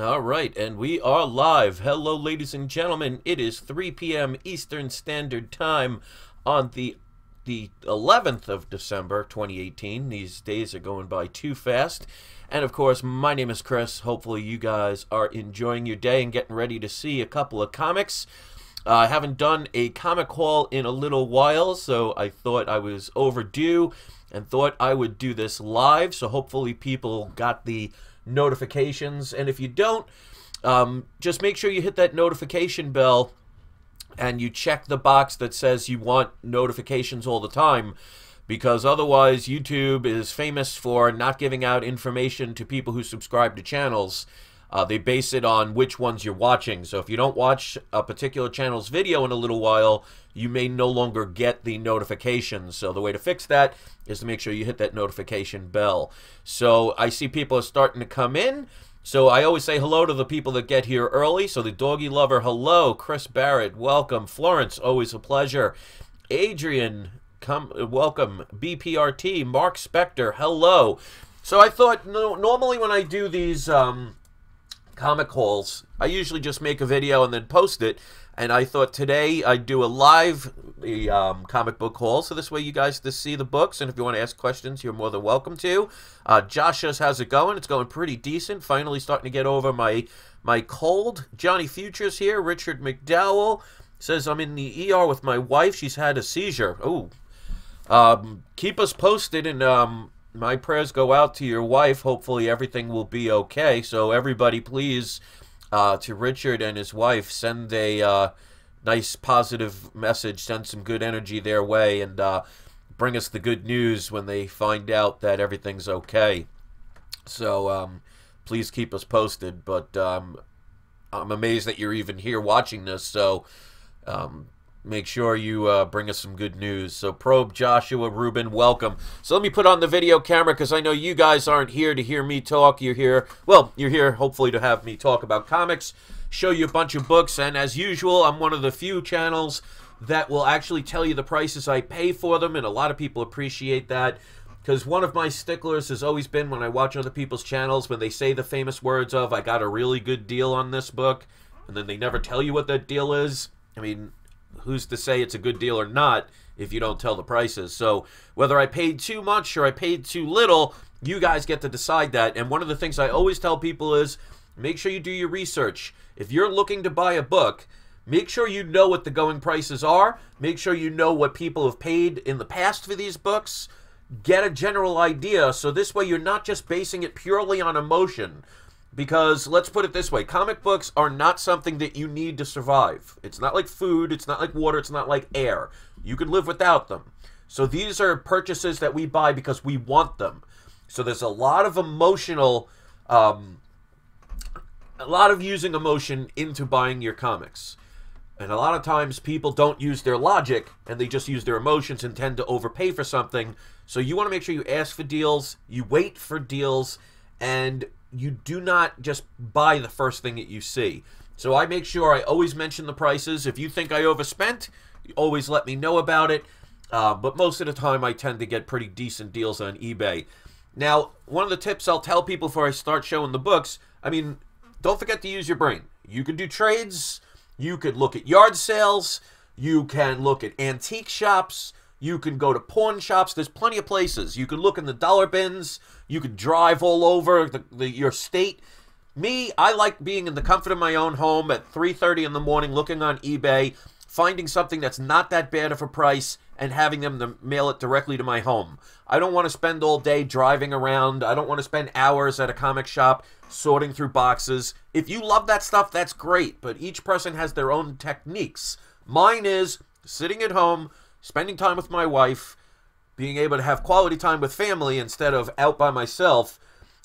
All right, and we are live. Hello, ladies and gentlemen. It is 3 p.m. Eastern Standard Time on the 11th of December, 2018. These days are going by too fast. And, of course, my name is Chris. Hopefully you guys are enjoying your day and getting ready to see a couple of comics. I haven't done a comic haul in a little while, so I thought I was overdue and thought I would do this live. So hopefully people got the notifications, and if you don't, just make sure you hit that notification bell and you check the box that says you want notifications all the time, because otherwise YouTube is famous for not giving out information to people who subscribe to channels. They base it on which ones you're watching. So if you don't watch a particular channel's video in a little while, you may no longer get the notifications. So the way to fix that is to make sure you hit that notification bell. So I see people are starting to come in. So I always say hello to the people that get here early. So the Doggy Lover, hello. Chris Barrett, welcome. Florence, always a pleasure. Adrian, welcome. BPRT, Mark Spector, hello. So I thought, normally when I do these comic hauls, I usually just make a video and then post it, and I thought today I'd do a live comic book haul, so this way you guys to see the books, and if you want to ask questions, you're more than welcome to. Josh says, how's it going? It's going pretty decent. Finally starting to get over my cold. Johnny Futures here. Richard McDowell says, I'm in the ER with my wife. She's had a seizure. Oh, keep us posted, and my prayers go out to your wife. Hopefully everything will be okay. So everybody, please, to Richard and his wife, send a nice positive message. Send some good energy their way, and bring us the good news when they find out that everything's okay. So please keep us posted. But I'm amazed that you're even here watching this. So make sure you bring us some good news. So Probe, Joshua, Ruben, welcome. So let me put on the video camera, because I know you guys aren't here to hear me talk. You're here, well, you're here hopefully to have me talk about comics, show you a bunch of books, and as usual, I'm one of the few channels that will actually tell you the prices I pay for them, and a lot of people appreciate that, because one of my sticklers has always been, when I watch other people's channels, when they say the famous words of, I got a really good deal on this book, and then they never tell you what that deal is. I mean, who's to say it's a good deal or not if you don't tell the prices? So whether I paid too much or I paid too little, you guys get to decide that. And one of the things I always tell people is, make sure you do your research. If you're looking to buy a book, make sure you know what the going prices are. Make sure you know what people have paid in the past for these books. Get a general idea, so this way you're not just basing it purely on emotion. Because, let's put it this way, comic books are not something that you need to survive. It's not like food, it's not like water, it's not like air. You can live without them. So these are purchases that we buy because we want them. So there's a lot of emotional, a lot of using emotion into buying your comics. And a lot of times people don't use their logic, and they just use their emotions and tend to overpay for something. So you want to make sure you ask for deals, you wait for deals, and you do not just buy the first thing that you see. So I make sure I always mention the prices. If you think I overspent, you always let me know about it. But most of the time, I tend to get pretty decent deals on eBay. Now, one of the tips I'll tell people before I start showing the books, I mean, don't forget to use your brain. You can do trades. You could look at yard sales. You can look at antique shops. You can go to pawn shops. There's plenty of places. You can look in the dollar bins. You could drive all over your state. Me, I like being in the comfort of my own home at 3:30 in the morning, looking on eBay, finding something that's not that bad of a price, and having them to mail it directly to my home. I don't want to spend all day driving around. I don't want to spend hours at a comic shop sorting through boxes. If you love that stuff, that's great, but each person has their own techniques. Mine is sitting at home, spending time with my wife, being able to have quality time with family instead of out by myself,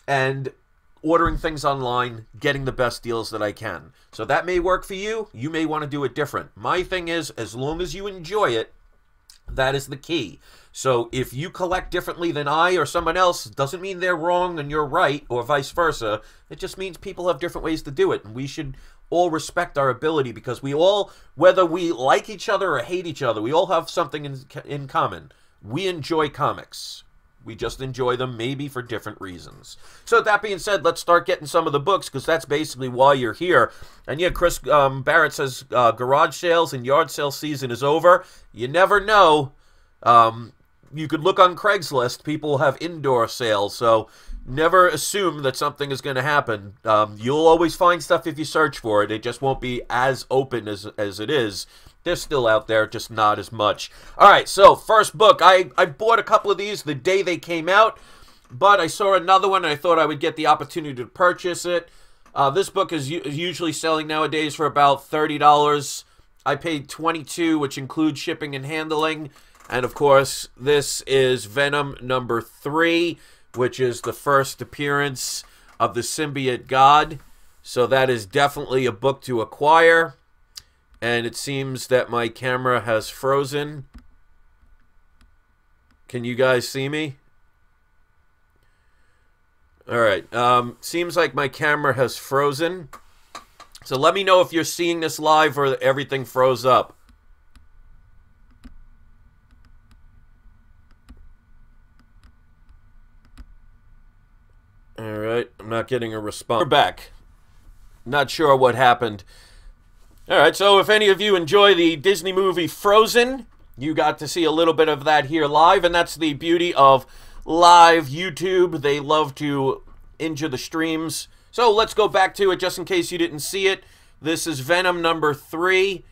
and ordering things online, getting the best deals that I can. So that may work for you. You may want to do it different. My thing is, as long as you enjoy it, that is the key. So if you collect differently than I or someone else, doesn't mean they're wrong and you're right, or vice versa. It just means people have different ways to do it, and we should all respect our ability, because we all, whether we like each other or hate each other, we all have something in common. We enjoy comics. We just enjoy them, maybe for different reasons. So with that being said, let's start getting some of the books, because that's basically why you're here. And yeah, Chris Barrett says garage sales and yard sale season is over. You never know. You could look on Craigslist. People have indoor sales, so never assume that something is going to happen. You'll always find stuff if you search for it. It just won't be as open as it is. They're still out there, just not as much. All right, so first book. I bought a couple of these the day they came out, but I saw another one, and I thought I would get the opportunity to purchase it. This book is usually selling nowadays for about $30. I paid $22, which includes shipping and handling. And, of course, this is Venom number 3, which is the first appearance of the symbiote god. So that is definitely a book to acquire. And it seems that my camera has frozen. Can you guys see me? Alright, seems like my camera has frozen. So let me know if you're seeing this live or everything froze up. Alright, I'm not getting a response. We're back. Not sure what happened. Alright, so if any of you enjoy the Disney movie Frozen, you got to see a little bit of that here live, and that's the beauty of live YouTube. They love to injure the streams. So let's go back to it just in case you didn't see it. This is Venom number 3,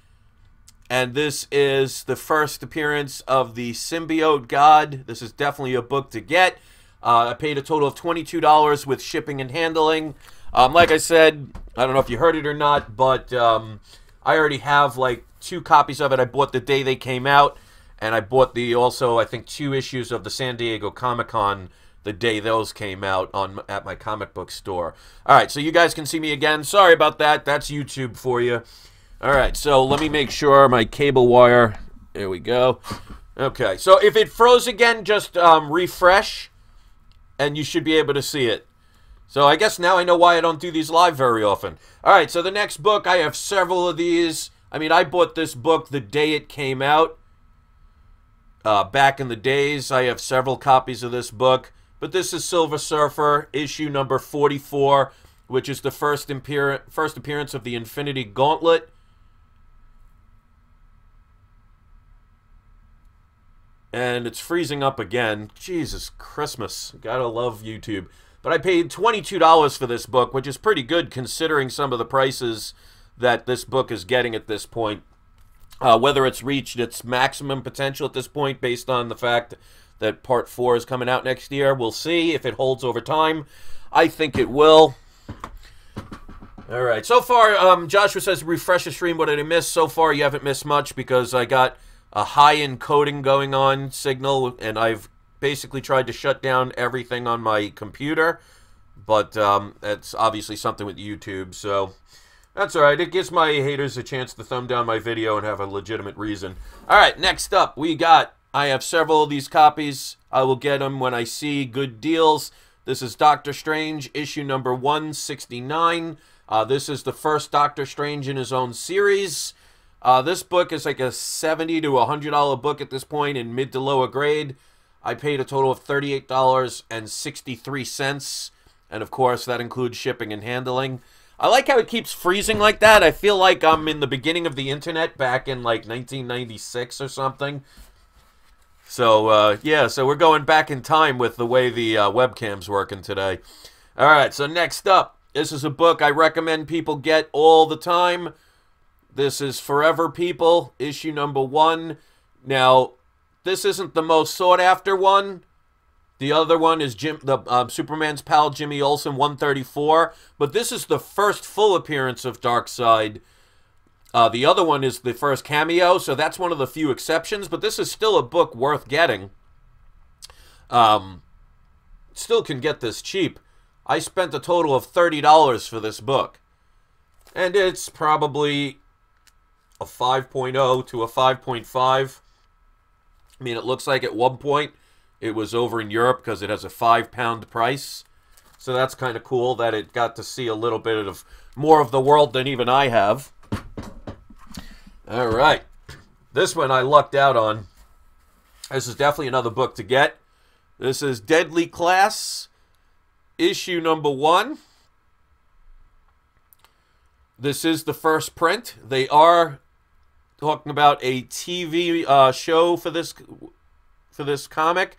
and this is the first appearance of the symbiote god. This is definitely a book to get. I paid a total of $22 with shipping and handling. Like I said, I don't know if you heard it or not, but I already have like 2 copies of it. I bought the day they came out, and I bought also, I think, 2 issues of the San Diego Comic-Con the day those came out at my comic book store. All right, so you guys can see me again. Sorry about that. That's YouTube for you. All right, so let me make sure my cable wire. There we go. Okay, so if it froze again, just refresh, and you should be able to see it. So I guess now I know why I don't do these live very often. All right, so the next book, I have several of these. I mean, I bought this book the day it came out. Back in the days, I have several copies of this book. But this is Silver Surfer, issue number 44, which is the first appearance of the Infinity Gauntlet. And it's freezing up again. Jesus Christmas. Gotta love YouTube. But I paid $22 for this book, which is pretty good considering some of the prices that this book is getting at this point. Whether it's reached its maximum potential at this point based on the fact that Part 4 is coming out next year. We'll see if it holds over time. I think it will. All right. So far, Joshua says, refresh the stream. What did I miss? So far, you haven't missed much because I got a high encoding going on signal, and I've basically tried to shut down everything on my computer. But that's obviously something with YouTube, so that's all right. It gives my haters a chance to thumb down my video and have a legitimate reason. All right, next up, I have several of these copies. I will get them when I see good deals. This is Doctor Strange, issue number 169. This is the first Doctor Strange in his own series. This book is like a $70 to $100 book at this point in mid to lower grade. I paid a total of $38.63. And of course, that includes shipping and handling. I like how it keeps freezing like that. I feel like I'm in the beginning of the internet back in like 1996 or something. So, yeah, so we're going back in time with the way the webcam's working today. All right, so next up, this is a book I recommend people get all the time. This is Forever People, issue number 1. Now, this isn't the most sought-after one. The other one is Superman's pal, Jimmy Olsen, 134. But this is the first full appearance of Darkseid. The other one is the first cameo, so that's one of the few exceptions. But this is still a book worth getting. Still can get this cheap. I spent a total of $30 for this book. And it's probably a 5.0 to a 5.5. I mean, it looks like at one point it was over in Europe because it has a £5 price. So that's kind of cool that it got to see a little bit of more of the world than even I have. All right. This one I lucked out on. This is definitely another book to get. This is Deadly Class, issue number 1. This is the first print. They are talking about a TV show for this comic.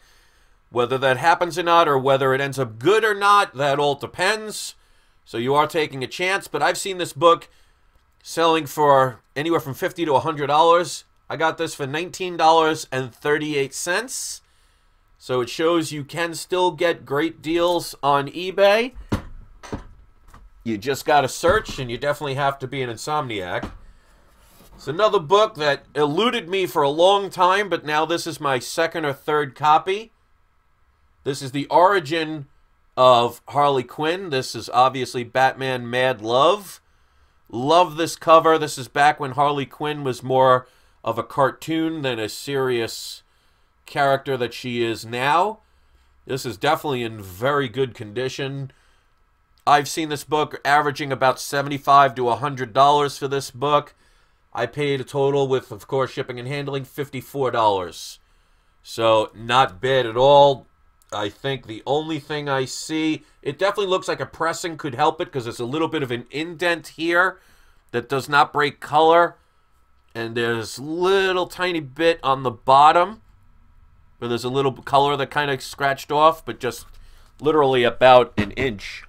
Whether that happens or not, or whether it ends up good or not, that all depends. So you are taking a chance. But I've seen this book selling for anywhere from $50 to $100. I got this for $19.38. So it shows you can still get great deals on eBay. You just got to search, and you definitely have to be an insomniac. It's another book that eluded me for a long time, but now this is my second or third copy. This is the origin of Harley Quinn. This is obviously Batman Mad Love. Love this cover. This is back when Harley Quinn was more of a cartoon than a serious character that she is now. This is definitely in very good condition. I've seen this book averaging about $75 to $100 for this book. I paid a total with, of course, shipping and handling, $54. So, not bad at all. I think the only thing I see, it definitely looks like a pressing could help it because there's a little bit of an indent here that does not break color. And there's a little tiny bit on the bottom where there's a little color that kind of scratched off, but just literally about an inch.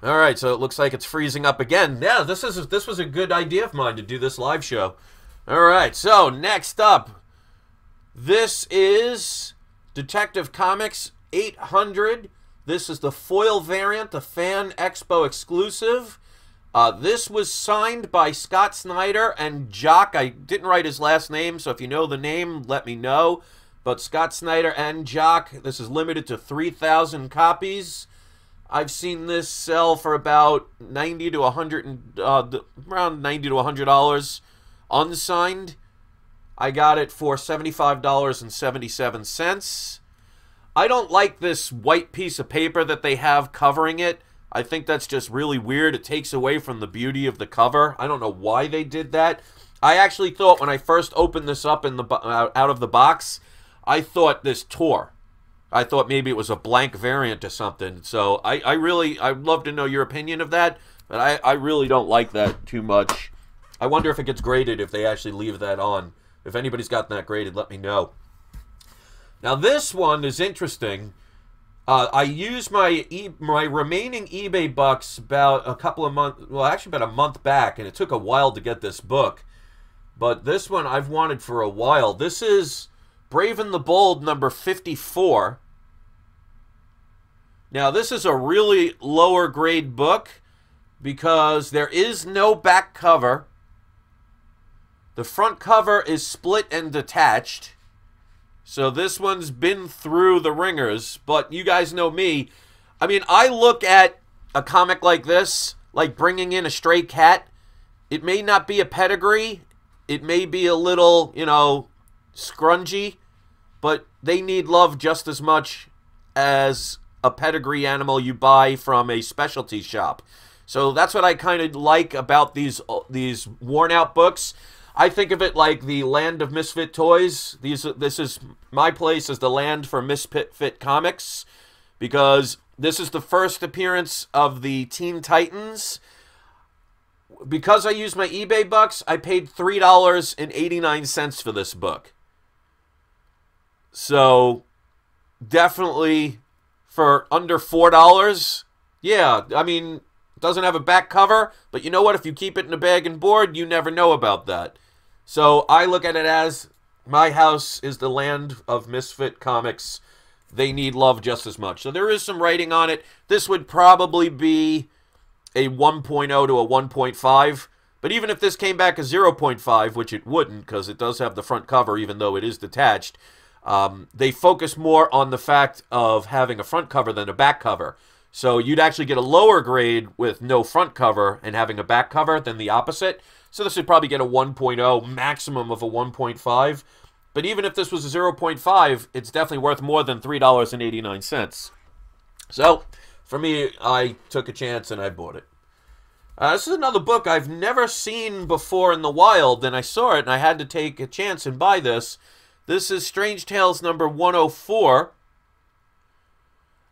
All right, so it looks like it's freezing up again. Yeah, this was a good idea of mine to do this live show. All right, so next up, this is Detective Comics 800. This is the foil variant, the Fan Expo exclusive. This was signed by Scott Snyder and Jock. I didn't write his last name, so if you know the name, let me know. But Scott Snyder and Jock, this is limited to 3,000 copies. I've seen this sell for about $90 to around $90 to $100 unsigned. I got it for $75.77. I don't like this white piece of paper that they have covering it. I think that's just really weird. It takes away from the beauty of the cover. I don't know why they did that. I actually thought when I first opened this up out of the box, I thought this tore. I thought maybe it was a blank variant or something. So I'd love to know your opinion of that, but I really don't like that too much. I wonder if it gets graded if they actually leave that on. If anybody's gotten that graded, let me know. Now this one is interesting. I used my remaining eBay bucks about a couple of months, well actually about a month back, and it took a while to get this book. But this one I've wanted for a while. This is Brave and the Bold number 54. Now this is a really lower grade book because there is no back cover. The front cover is split and detached. So this one's been through the ringers, but you guys know me. I mean, I look at a comic like this, like Bringing in a Stray Cat. It may not be a pedigree. It may be a little, you know, scrungy, but they need love just as much as a pedigree animal you buy from a specialty shop. So that's what I kind of like about these worn-out books. I think of it like the land of misfit toys. This is my place as the land for misfit comics, because this is the first appearance of the Teen Titans. Because I used my eBay bucks, I paid $3.89 for this book. So definitely for under $4, yeah, I mean, it doesn't have a back cover, but you know what? If you keep it in a bag and board, you never know about that. So I look at it as my house is the land of misfit comics. They need love just as much. So there is some writing on it. This would probably be a 1.0 to a 1.5. But even if this came back as 0.5, which it wouldn't because it does have the front cover even though it is detached, they focus more on the fact of having a front cover than a back cover. So you'd actually get a lower grade with no front cover and having a back cover than the opposite. So this would probably get a 1.0, maximum of a 1.5. But even if this was a 0.5, it's definitely worth more than $3.89. So for me, I took a chance and I bought it. This is another book I've never seen before in the wild, and I saw it and I had to take a chance and buy this. This is Strange Tales number 104.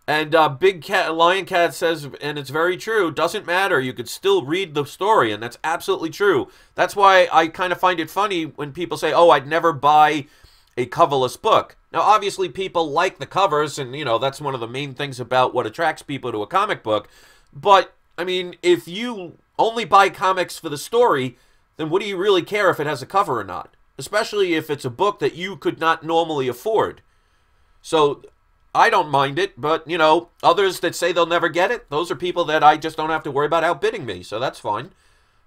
And Big Cat, Lion Cat says, and it's very true, doesn't matter. You could still read the story, and that's absolutely true. That's why I kind of find it funny when people say, oh, I'd never buy a coverless book. Now, obviously, people like the covers, and, you know, that's one of the main things about what attracts people to a comic book. But, I mean, if you only buy comics for the story, then what do you really care if it has a cover or not? Especially if it's a book that you could not normally afford. So I don't mind it, but, you know, others that say they'll never get it, those are people that I just don't have to worry about outbidding me, so that's fine.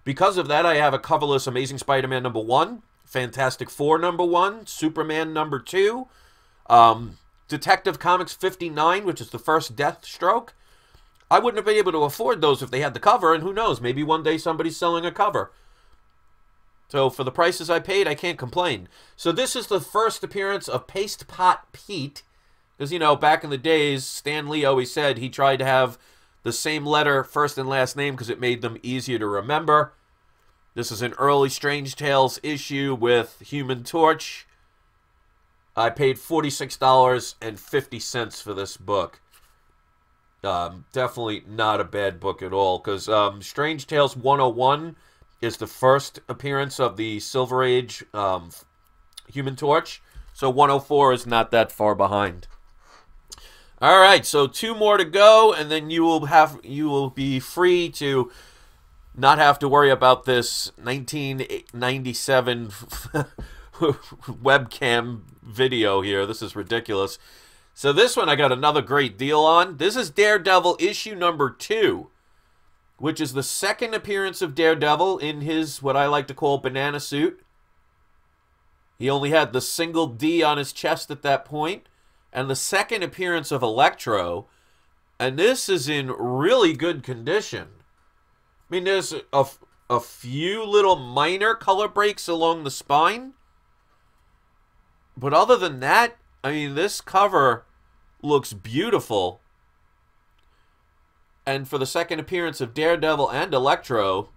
Because of that, I have a coverless Amazing Spider-Man number 1, Fantastic Four number 1, Superman number 2, Detective Comics 59, which is the first Deathstroke. I wouldn't have been able to afford those if they had the cover, and who knows, maybe one day somebody's selling a cover. So for the prices I paid, I can't complain. So this is the first appearance of Paste Pot Pete. Because, you know, back in the days, Stan Lee always said he tried to have the same letter, first and last name, because it made them easier to remember. This is an early Strange Tales issue with Human Torch. I paid $46.50 for this book. Definitely not a bad book at all, because Strange Tales 101 is the first appearance of the Silver Age Human Torch. So 104 is not that far behind. All right, so 2 more to go, and then you will be free to not have to worry about this 1997 webcam video here. This is ridiculous. So this one I got another great deal on. This is Daredevil issue number 2, which is the second appearance of Daredevil in his, what I like to call, banana suit. He only had the single D on his chest at that point. And the second appearance of Electro, and this is in really good condition. I mean, there's a few little minor color breaks along the spine. But other than that, I mean, this cover looks beautiful. And for the second appearance of Daredevil and Electro,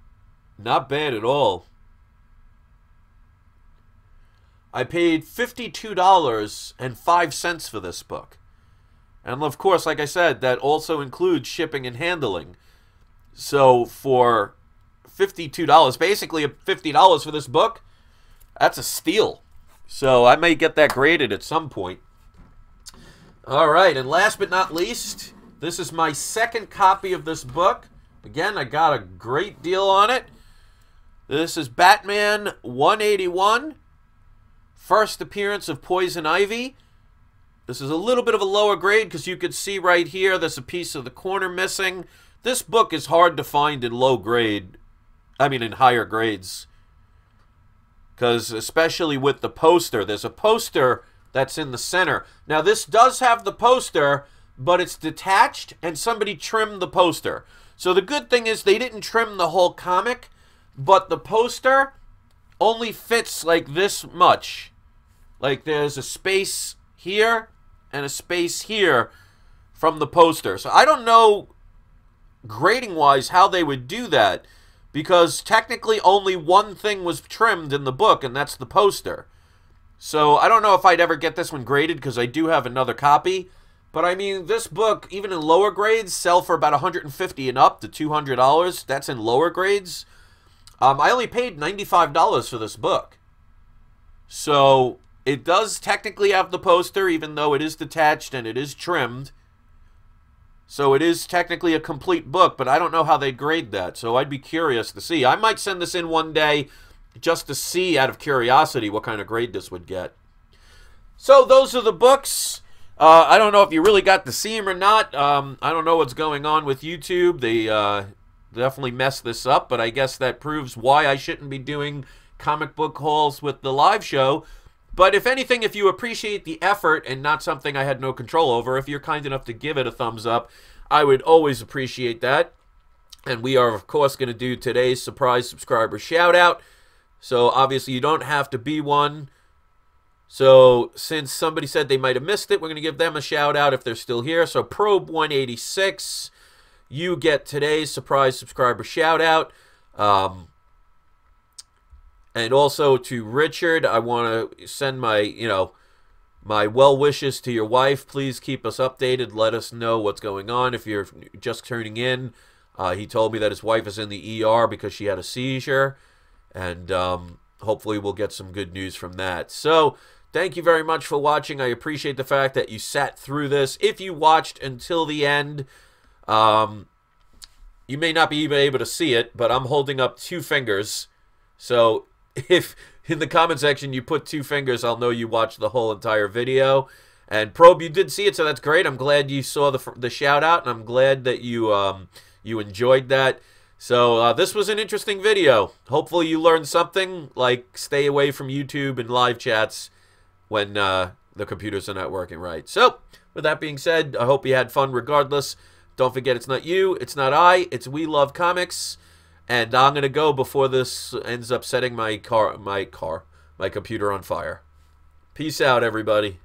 not bad at all. I paid $52.05 for this book. And of course, like I said, that also includes shipping and handling. So for $52, basically $50 for this book, that's a steal. So I may get that graded at some point. All right, and last but not least, this is my second copy of this book. Again, I got a great deal on it. This is Batman 181. First appearance of Poison Ivy. This is a little bit of a lower grade because you could see right here there's a piece of the corner missing. This book is hard to find in low grade. I mean in higher grades. Because especially with the poster. There's a poster that's in the center. Now this does have the poster, but it's detached and somebody trimmed the poster. So the good thing is they didn't trim the whole comic, but the poster only fits like this much. Like there's a space here and a space here from the poster. So I don't know grading-wise how they would do that, because technically only one thing was trimmed in the book, and that's the poster. So I don't know if I'd ever get this one graded, because I do have another copy. But I mean, this book, even in lower grades, sell for about $150 and up to $200. That's in lower grades. I only paid $95 for this book. So it does technically have the poster, even though it is detached and it is trimmed. So it is technically a complete book, but I don't know how they grade that. So I'd be curious to see. I might send this in one day just to see, out of curiosity, what kind of grade this would get. So those are the books. I don't know if you really got to see them or not. I don't know what's going on with YouTube. They definitely messed this up, but I guess that proves why I shouldn't be doing comic book hauls with the live show. But if anything, if you appreciate the effort and not something I had no control over, if you're kind enough to give it a thumbs up, I would always appreciate that. And we are, of course, going to do today's surprise subscriber shout out. So obviously you don't have to be one. So since somebody said they might have missed it, we're going to give them a shout out if they're still here. So Probe 186, you get today's surprise subscriber shout out. And also to Richard, I want to send my, My well wishes to your wife. Please keep us updated. Let us know what's going on. If you're just tuning in, he told me that his wife is in the ER because she had a seizure. And hopefully we'll get some good news from that. So, thank you very much for watching. I appreciate the fact that you sat through this. If you watched until the end, you may not be even able to see it, but I'm holding up 2 fingers. So, if in the comment section you put 2 fingers, I'll know you watched the whole entire video. And Probe, you did see it, so that's great. I'm glad you saw the shout out, and I'm glad that you you enjoyed that. So this was an interesting video. Hopefully you learned something, like stay away from YouTube and live chats when the computers are not working right. So with that being said, I hope you had fun regardless. Don't forget, it's not you, it's not I, it's We Love Comics. And I'm going to go before this ends up setting my computer on fire. Peace out, everybody.